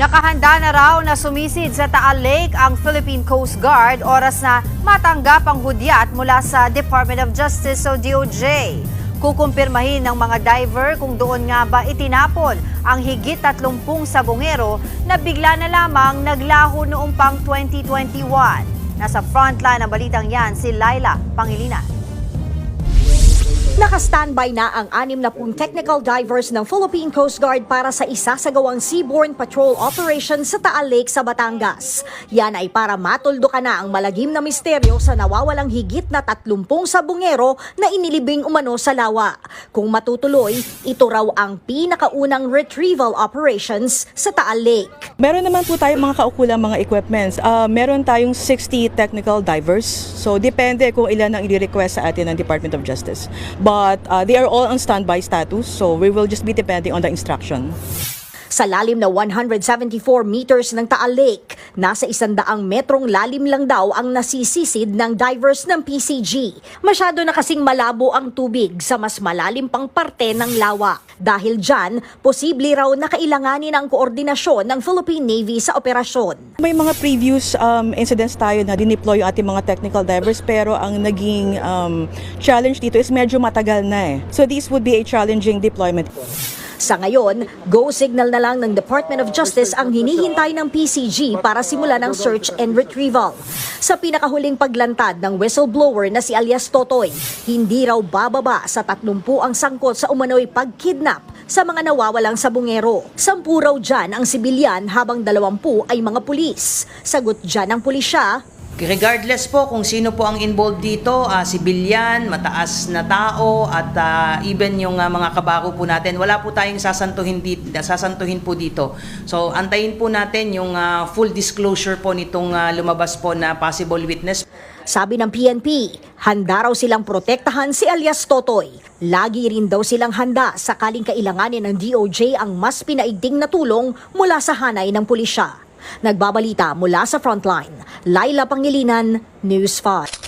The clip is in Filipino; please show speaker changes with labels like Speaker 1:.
Speaker 1: Nakahanda na raw na sumisid sa Taal Lake ang Philippine Coast Guard oras na matanggap ang hudyat mula sa Department of Justice o DOJ. Kukumpirmahin ng mga diver kung doon nga ba itinapon ang higit 30 sabongero na bigla na lamang naglaho noong pang 2021. Nasa frontline ng balitang yan si Laila Pangilinan.
Speaker 2: Naka-standby na ang 60 technical divers ng Philippine Coast Guard para sa isasagawang seaborne patrol operation sa Taal Lake sa Batangas. Yan ay para matuldukan na ang malagim na misteryo sa nawawalang higit na 30 sabongero na inilibing umano sa lawa. Kung matutuloy, ito raw ang pinakaunang retrieval operations sa Taal Lake.
Speaker 3: Meron naman po tayong mga kaukulang mga equipments. Meron tayong 60 technical divers. So depende kung ilan ang i-request sa atin ng Department of Justice. But they are all on standby status, so we will just be depending on the instruction.
Speaker 2: Sa lalim na 174 meters ng Taal Lake, nasa 100 metrong lalim lang daw ang nasisisid ng divers ng PCG. Masyado na kasing malabo ang tubig sa mas malalim pang parte ng lawa. Dahil dyan, posible raw na kailanganin ang koordinasyon ng Philippine Navy sa operasyon.
Speaker 3: May mga previous incidents tayo na dineploy yung ating mga technical divers, pero ang naging challenge dito is medyo matagal na eh. So this would be a challenging deployment.
Speaker 2: Sa ngayon, go signal na lang ng Department of Justice ang hinihintay ng PCG para simulan ang search and retrieval. Sa pinakahuling paglantad ng whistleblower na si alias Totoy, hindi raw bababa sa 30 ang sangkot sa umano'y pagkidnap sa mga nawawalang sabongero. 10 raw dyan ang sibilyan habang 20 ay mga pulis. Sagot dyan ng pulisya,
Speaker 4: regardless po kung sino po ang involved dito, sibilyan, mataas na tao at even yung mga kabako po natin, wala po tayong sasantuhin po dito. So antayin po natin yung full disclosure po nitong lumabas po na possible witness.
Speaker 2: Sabi ng PNP, handa raw silang protektahan si alias Totoy. Lagi rin daw silang handa sakaling kailanganin ng DOJ ang mas pinaigting na tulong mula sa hanay ng pulisya. Nagbabalita mula sa frontline, Laila Pangilinan, News 5.